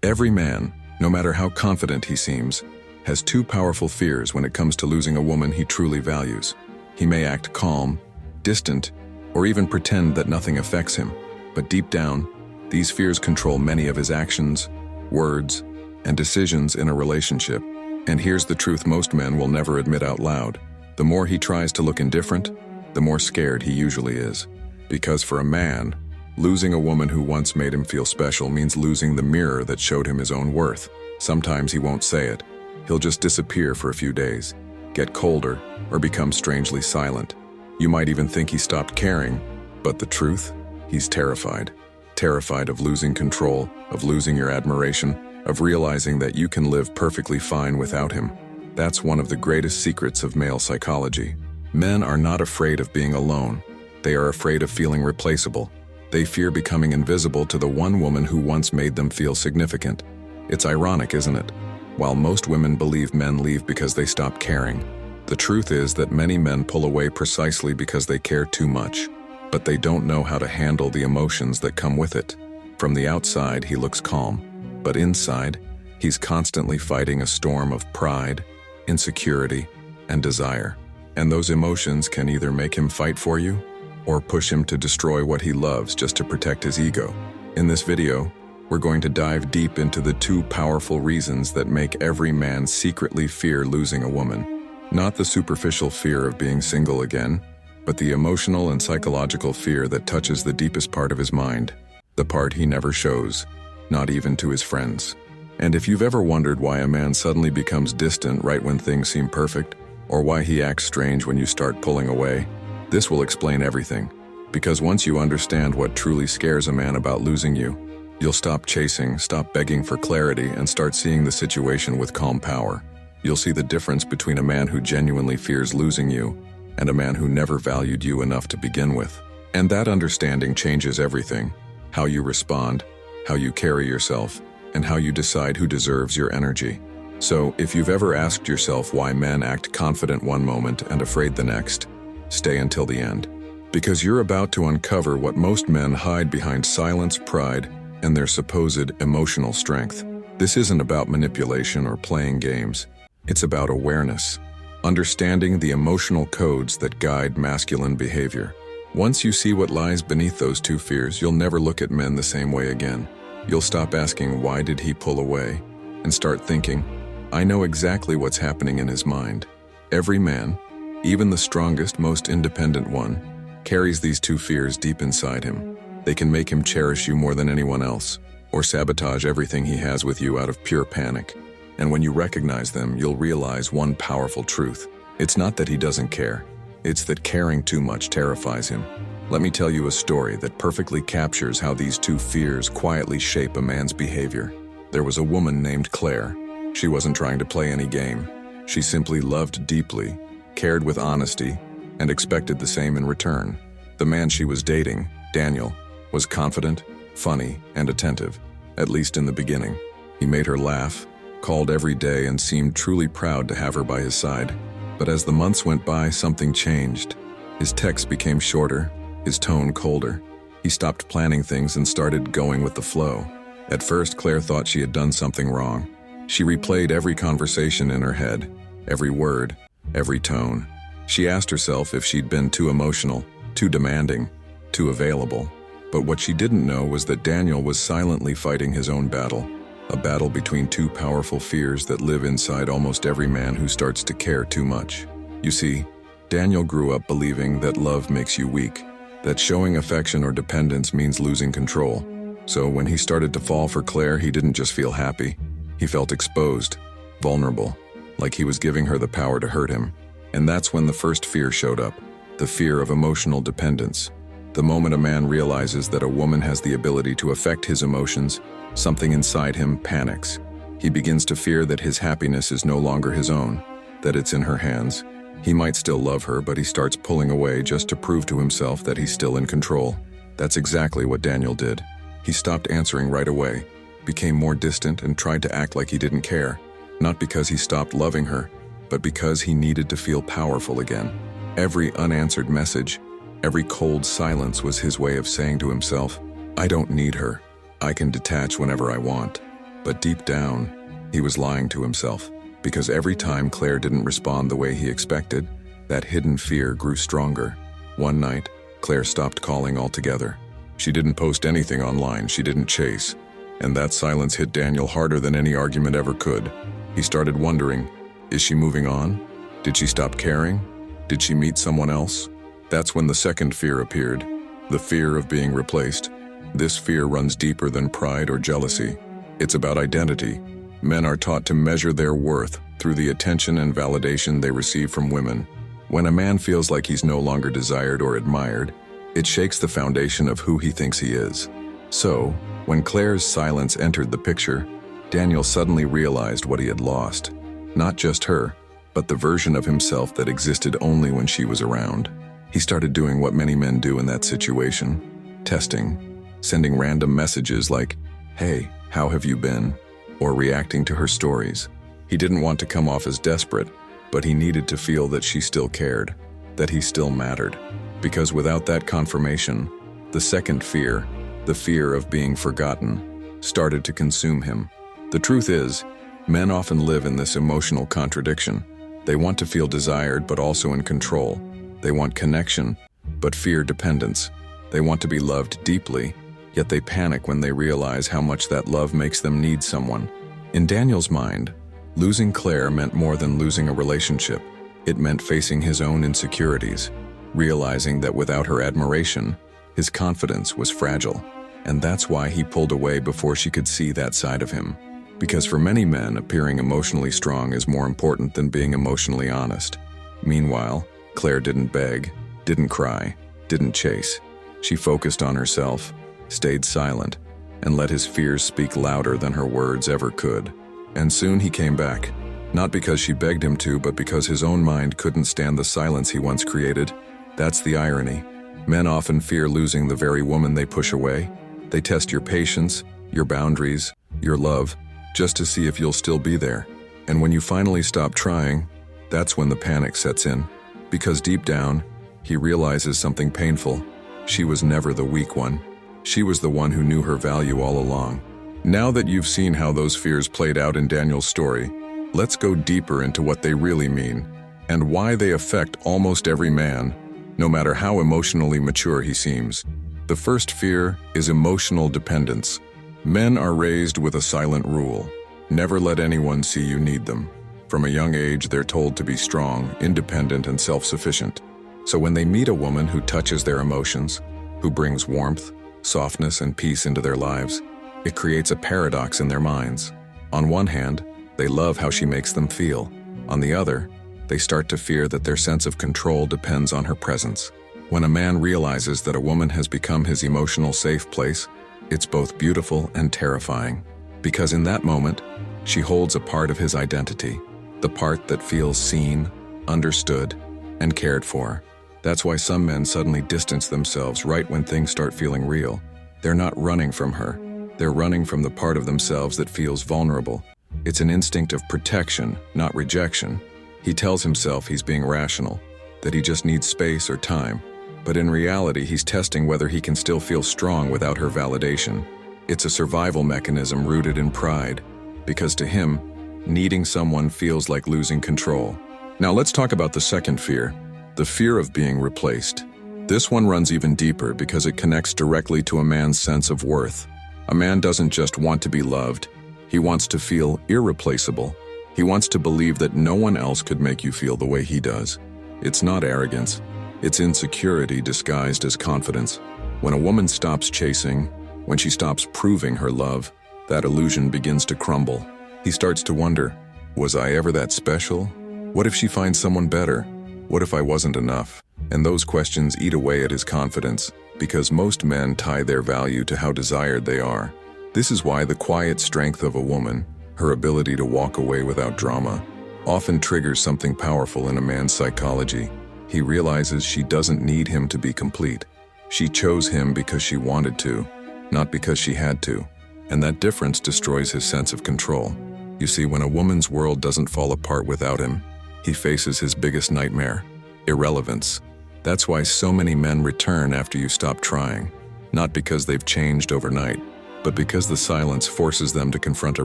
Every man, no matter how confident he seems, has two powerful fears when it comes to losing a woman he truly values. He may act calm, distant, or even pretend that nothing affects him, but deep down, these fears control many of his actions, words, and decisions in a relationship. And here's the truth most men will never admit out loud. The more he tries to look indifferent, the more scared he usually is. Because for a man, losing a woman who once made him feel special means losing the mirror that showed him his own worth. Sometimes he won't say it. He'll just disappear for a few days, get colder, or become strangely silent. You might even think he stopped caring, but the truth? He's terrified. Terrified of losing control, of losing your admiration, of realizing that you can live perfectly fine without him. That's one of the greatest secrets of male psychology. Men are not afraid of being alone. They are afraid of feeling replaceable. They fear becoming invisible to the one woman who once made them feel significant. It's ironic, isn't it? While most women believe men leave because they stop caring, the truth is that many men pull away precisely because they care too much. But they don't know how to handle the emotions that come with it. From the outside, he looks calm, but inside, he's constantly fighting a storm of pride, insecurity, and desire. And those emotions can either make him fight for you, or push him to destroy what he loves just to protect his ego. In this video, we're going to dive deep into the two powerful reasons that make every man secretly fear losing a woman. Not the superficial fear of being single again, but the emotional and psychological fear that touches the deepest part of his mind, the part he never shows, not even to his friends. And if you've ever wondered why a man suddenly becomes distant right when things seem perfect, or why he acts strange when you start pulling away, this will explain everything. Because once you understand what truly scares a man about losing you, you'll stop chasing, stop begging for clarity, and start seeing the situation with calm power. You'll see the difference between a man who genuinely fears losing you and a man who never valued you enough to begin with. And that understanding changes everything: how you respond, how you carry yourself, and how you decide who deserves your energy. So, if you've ever asked yourself why men act confident one moment and afraid the next, stay until the end. Because you're about to uncover what most men hide behind silence, pride, and their supposed emotional strength. This isn't about manipulation or playing games. It's about awareness. Understanding the emotional codes that guide masculine behavior. Once you see what lies beneath those two fears, you'll never look at men the same way again. You'll stop asking, why did he pull away? And start thinking, I know exactly what's happening in his mind. Every man, even the strongest, most independent one, carries these two fears deep inside him. They can make him cherish you more than anyone else, or sabotage everything he has with you out of pure panic. And when you recognize them, you'll realize one powerful truth. It's not that he doesn't care. It's that caring too much terrifies him. Let me tell you a story that perfectly captures how these two fears quietly shape a man's behavior. There was a woman named Claire. She wasn't trying to play any game. She simply loved deeply, cared with honesty, and expected the same in return. The man she was dating, Daniel, was confident, funny, and attentive, at least in the beginning. He made her laugh, called every day, and seemed truly proud to have her by his side. But as the months went by, something changed. His texts became shorter, his tone colder. He stopped planning things and started going with the flow. At first, Claire thought she had done something wrong. She replayed every conversation in her head, every word, every tone. She asked herself if she'd been too emotional, too demanding, too available. But what she didn't know was that Daniel was silently fighting his own battle. A battle between two powerful fears that live inside almost every man who starts to care too much. You see, Daniel grew up believing that love makes you weak, that showing affection or dependence means losing control. So when he started to fall for Claire, he didn't just feel happy. He felt exposed, vulnerable, like he was giving her the power to hurt him. And that's when the first fear showed up, the fear of emotional dependence. The moment a man realizes that a woman has the ability to affect his emotions, something inside him panics. He begins to fear that his happiness is no longer his own, that it's in her hands. He might still love her, but he starts pulling away just to prove to himself that he's still in control. That's exactly what Daniel did. He stopped answering right away, became more distant, and tried to act like he didn't care. Not because he stopped loving her, but because he needed to feel powerful again. Every unanswered message, every cold silence was his way of saying to himself, I don't need her. I can detach whenever I want. But deep down, he was lying to himself, because every time Claire didn't respond the way he expected, that hidden fear grew stronger. One night, Claire stopped calling altogether. She didn't post anything online, she didn't chase, and that silence hit Daniel harder than any argument ever could. He started wondering, is she moving on? Did she stop caring? Did she meet someone else? That's when the second fear appeared, the fear of being replaced. This fear runs deeper than pride or jealousy. It's about identity. Men are taught to measure their worth through the attention and validation they receive from women. When a man feels like he's no longer desired or admired, it shakes the foundation of who he thinks he is. So, when Claire's silence entered the picture, Daniel suddenly realized what he had lost. Not just her, but the version of himself that existed only when she was around. He started doing what many men do in that situation: testing, sending random messages like, "Hey, how have you been?" or reacting to her stories. He didn't want to come off as desperate, but he needed to feel that she still cared, that he still mattered. Because without that confirmation, the second fear, the fear of being forgotten, started to consume him. The truth is, men often live in this emotional contradiction. They want to feel desired but also in control. They want connection, but fear dependence. They want to be loved deeply, yet they panic when they realize how much that love makes them need someone. In Daniel's mind, losing Claire meant more than losing a relationship. It meant facing his own insecurities, realizing that without her admiration, his confidence was fragile. And that's why he pulled away before she could see that side of him. Because for many men, appearing emotionally strong is more important than being emotionally honest. Meanwhile, Claire didn't beg, didn't cry, didn't chase. She focused on herself, stayed silent, and let his fears speak louder than her words ever could. And soon he came back, not because she begged him to, but because his own mind couldn't stand the silence he once created. That's the irony. Men often fear losing the very woman they push away. They test your patience, your boundaries, your love, just to see if you'll still be there. And when you finally stop trying, that's when the panic sets in. Because deep down, he realizes something painful. She was never the weak one. She was the one who knew her value all along. Now that you've seen how those fears played out in Daniel's story, let's go deeper into what they really mean, and why they affect almost every man, no matter how emotionally mature he seems. The first fear is emotional dependence. Men are raised with a silent rule: never let anyone see you need them. From a young age, they're told to be strong, independent, and self-sufficient. So when they meet a woman who touches their emotions, who brings warmth, softness, and peace into their lives, it creates a paradox in their minds. On one hand, they love how she makes them feel. On the other, they start to fear that their sense of control depends on her presence. When a man realizes that a woman has become his emotional safe place, it's both beautiful and terrifying. Because in that moment, she holds a part of his identity, the part that feels seen, understood, and cared for. That's why some men suddenly distance themselves right when things start feeling real. They're not running from her. They're running from the part of themselves that feels vulnerable. It's an instinct of protection, not rejection. He tells himself he's being rational, that he just needs space or time. But in reality, he's testing whether he can still feel strong without her validation. It's a survival mechanism rooted in pride, because to him, needing someone feels like losing control. Now let's talk about the second fear, the fear of being replaced. This one runs even deeper because it connects directly to a man's sense of worth. A man doesn't just want to be loved, he wants to feel irreplaceable. He wants to believe that no one else could make you feel the way he does. It's not arrogance, it's insecurity disguised as confidence. When a woman stops chasing, when she stops proving her love, that illusion begins to crumble. He starts to wonder, was I ever that special? What if she finds someone better? What if I wasn't enough? And those questions eat away at his confidence, because most men tie their value to how desired they are. This is why the quiet strength of a woman, her ability to walk away without drama, often triggers something powerful in a man's psychology. He realizes she doesn't need him to be complete. She chose him because she wanted to, not because she had to. And that difference destroys his sense of control. You see, when a woman's world doesn't fall apart without him, he faces his biggest nightmare: irrelevance. That's why so many men return after you stop trying, not because they've changed overnight, but because the silence forces them to confront a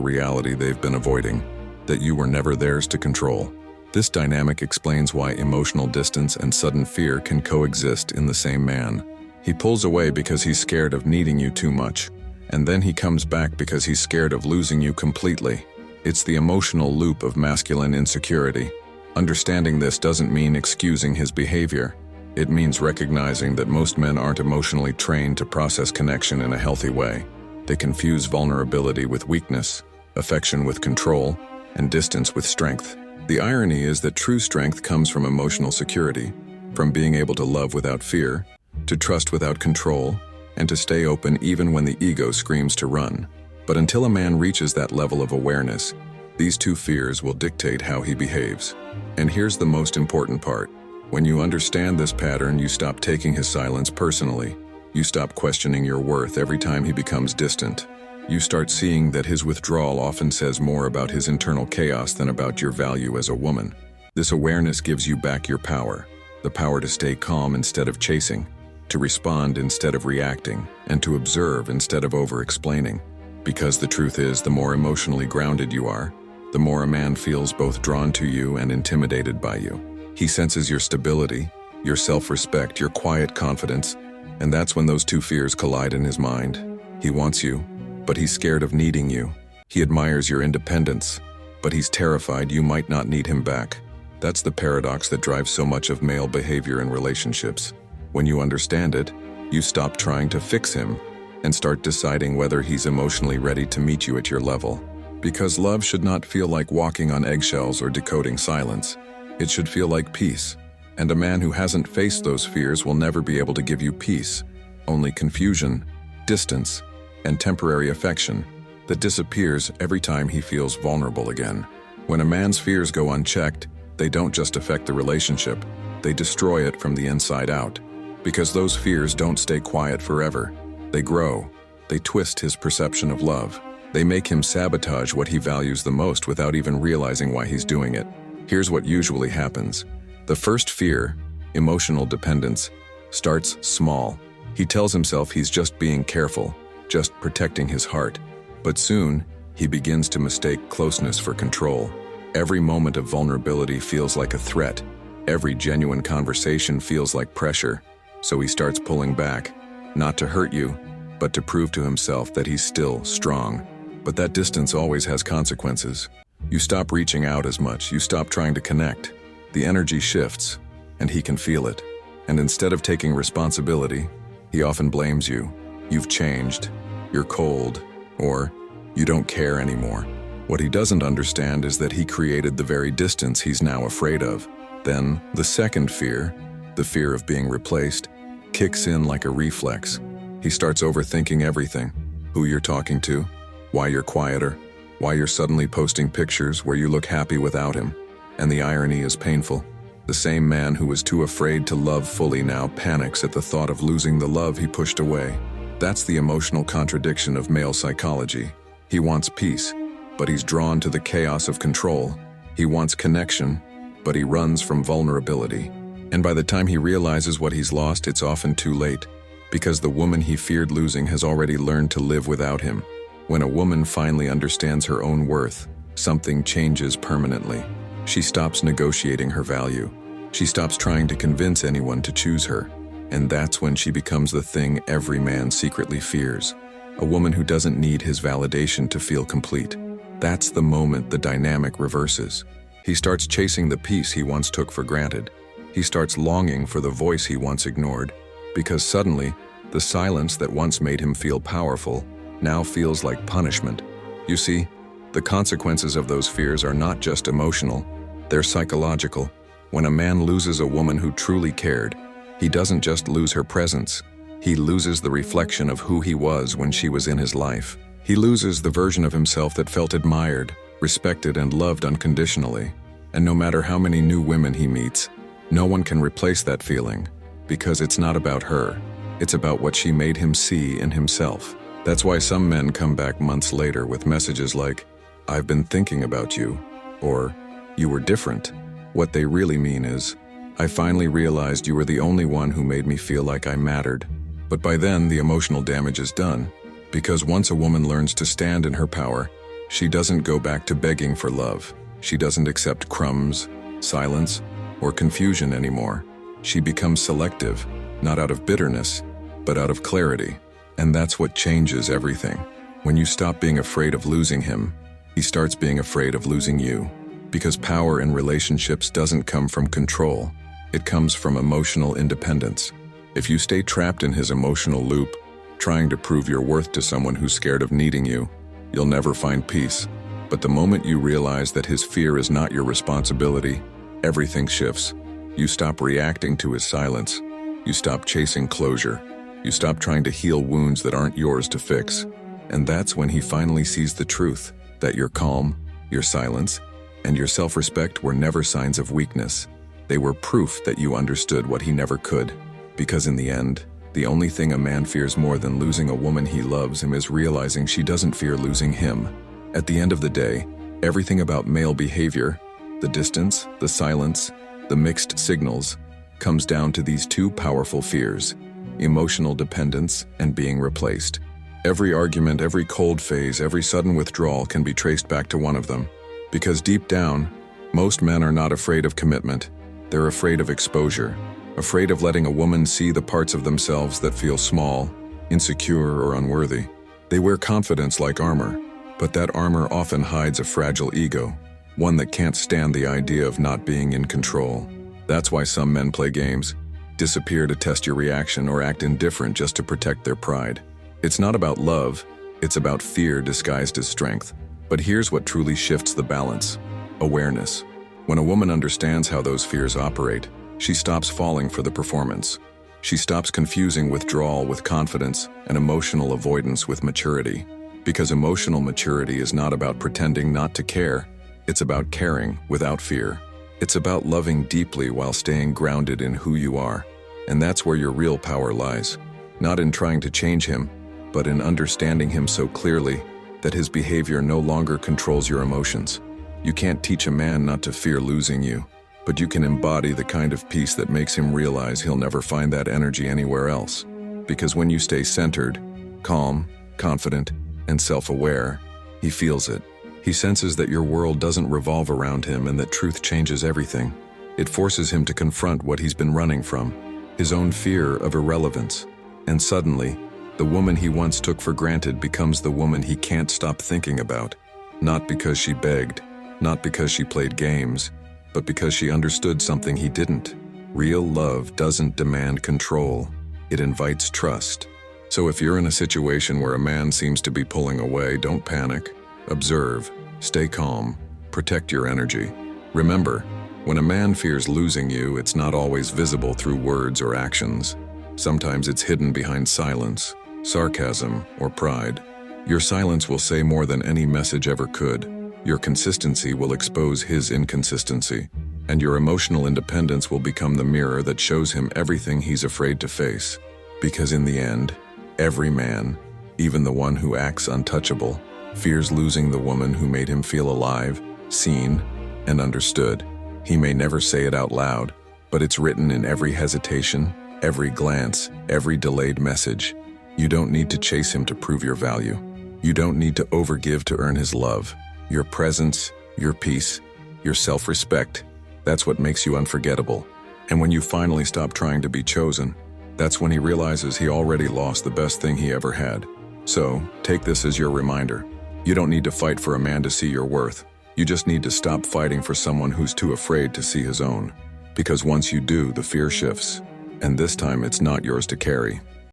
reality they've been avoiding, that you were never theirs to control. This dynamic explains why emotional distance and sudden fear can coexist in the same man. He pulls away because he's scared of needing you too much, and then he comes back because he's scared of losing you completely. It's the emotional loop of masculine insecurity. Understanding this doesn't mean excusing his behavior. It means recognizing that most men aren't emotionally trained to process connection in a healthy way. They confuse vulnerability with weakness, affection with control, and distance with strength. The irony is that true strength comes from emotional security, from being able to love without fear, to trust without control, and to stay open even when the ego screams to run. But until a man reaches that level of awareness, these two fears will dictate how he behaves. And here's the most important part. When you understand this pattern, you stop taking his silence personally. You stop questioning your worth every time he becomes distant. You start seeing that his withdrawal often says more about his internal chaos than about your value as a woman. This awareness gives you back your power, the power to stay calm instead of chasing, to respond instead of reacting, and to observe instead of over-explaining. Because the truth is, the more emotionally grounded you are, the more a man feels both drawn to you and intimidated by you. He senses your stability, your self-respect, your quiet confidence, and that's when those two fears collide in his mind. He wants you, but he's scared of needing you. He admires your independence, but he's terrified you might not need him back. That's the paradox that drives so much of male behavior in relationships. When you understand it, you stop trying to fix him and start deciding whether he's emotionally ready to meet you at your level. Because love should not feel like walking on eggshells or decoding silence. It should feel like peace. And a man who hasn't faced those fears will never be able to give you peace, only confusion, distance, and temporary affection that disappears every time he feels vulnerable again. When a man's fears go unchecked, they don't just affect the relationship, they destroy it from the inside out. Because those fears don't stay quiet forever. They grow. They twist his perception of love. They make him sabotage what he values the most without even realizing why he's doing it. Here's what usually happens. The first fear, emotional dependence, starts small. He tells himself he's just being careful, just protecting his heart. But soon, he begins to mistake closeness for control. Every moment of vulnerability feels like a threat. Every genuine conversation feels like pressure. So he starts pulling back, not to hurt you, but to prove to himself that he's still strong. But that distance always has consequences. You stop reaching out as much, you stop trying to connect. The energy shifts, and he can feel it. And instead of taking responsibility, he often blames you. You've changed, you're cold, or you don't care anymore. What he doesn't understand is that he created the very distance he's now afraid of. Then, the second fear, the fear of being replaced, kicks in like a reflex. He starts overthinking everything. Who you're talking to, why you're quieter, why you're suddenly posting pictures where you look happy without him. And the irony is painful. The same man who was too afraid to love fully now panics at the thought of losing the love he pushed away. That's the emotional contradiction of male psychology. He wants peace, but he's drawn to the chaos of control. He wants connection, but he runs from vulnerability. And by the time he realizes what he's lost, it's often too late, because the woman he feared losing has already learned to live without him. When a woman finally understands her own worth, something changes permanently. She stops negotiating her value. She stops trying to convince anyone to choose her. And that's when she becomes the thing every man secretly fears. A woman who doesn't need his validation to feel complete. That's the moment the dynamic reverses. He starts chasing the peace he once took for granted. He starts longing for the voice he once ignored, because suddenly, the silence that once made him feel powerful now feels like punishment. You see, the consequences of those fears are not just emotional, they're psychological. When a man loses a woman who truly cared, he doesn't just lose her presence, he loses the reflection of who he was when she was in his life. He loses the version of himself that felt admired, respected, and loved unconditionally. And no matter how many new women he meets, no one can replace that feeling, because it's not about her. It's about what she made him see in himself. That's why some men come back months later with messages like, "I've been thinking about you," or "You were different." What they really mean is, "I finally realized you were the only one who made me feel like I mattered." But by then, the emotional damage is done, Because once a woman learns to stand in her power, she doesn't go back to begging for love. She doesn't accept crumbs, silence, or confusion anymore. She becomes selective, not out of bitterness, but out of clarity. And that's what changes everything. When you stop being afraid of losing him, he starts being afraid of losing you. Because power in relationships doesn't come from control. It comes from emotional independence. If you stay trapped in his emotional loop, trying to prove your worth to someone who's scared of needing you, you'll never find peace. But the moment you realize that his fear is not your responsibility, everything shifts. You stop reacting to his silence. You stop chasing closure. You stop trying to heal wounds that aren't yours to fix. And that's when he finally sees the truth, that your calm, your silence, and your self-respect were never signs of weakness. They were proof that you understood what he never could. Because in the end, the only thing a man fears more than losing a woman he loves him is realizing she doesn't fear losing him. At the end of the day, everything about male behavior, the distance, the silence, the mixed signals, comes down to these two powerful fears: emotional dependence and being replaced. Every argument, every cold phase, every sudden withdrawal can be traced back to one of them. Because deep down, most men are not afraid of commitment. They're afraid of exposure, afraid of letting a woman see the parts of themselves that feel small, insecure, or unworthy. They wear confidence like armor, but that armor often hides a fragile ego, one that can't stand the idea of not being in control. That's why some men play games, disappear to test your reaction, or act indifferent just to protect their pride. It's not about love, it's about fear disguised as strength. But here's what truly shifts the balance: awareness. When a woman understands how those fears operate, she stops falling for the performance. She stops confusing withdrawal with confidence and emotional avoidance with maturity. Because emotional maturity is not about pretending not to care, it's about caring without fear. It's about loving deeply while staying grounded in who you are. And that's where your real power lies. Not in trying to change him, but in understanding him so clearly that his behavior no longer controls your emotions. You can't teach a man not to fear losing you, but you can embody the kind of peace that makes him realize he'll never find that energy anywhere else. Because when you stay centered, calm, confident, and self-aware, he feels it. He senses that your world doesn't revolve around him and that truth changes everything. It forces him to confront what he's been running from, his own fear of irrelevance. And suddenly, the woman he once took for granted becomes the woman he can't stop thinking about. Not because she begged, not because she played games, but because she understood something he didn't. Real love doesn't demand control. It invites trust. So if you're in a situation where a man seems to be pulling away, don't panic. Observe, stay calm, protect your energy. Remember, when a man fears losing you, it's not always visible through words or actions. Sometimes it's hidden behind silence, sarcasm, or pride. Your silence will say more than any message ever could. Your consistency will expose his inconsistency, and your emotional independence will become the mirror that shows him everything he's afraid to face. Because in the end, every man, even the one who acts untouchable, fears losing the woman who made him feel alive, seen, and understood. He may never say it out loud, but it's written in every hesitation, every glance, every delayed message. You don't need to chase him to prove your value. You don't need to overgive to earn his love. Your presence, your peace, your self-respect, that's what makes you unforgettable. And when you finally stop trying to be chosen, that's when he realizes he already lost the best thing he ever had. So, take this as your reminder. You don't need to fight for a man to see your worth. You just need to stop fighting for someone who's too afraid to see his own. Because once you do, the fear shifts. And this time it's not yours to carry.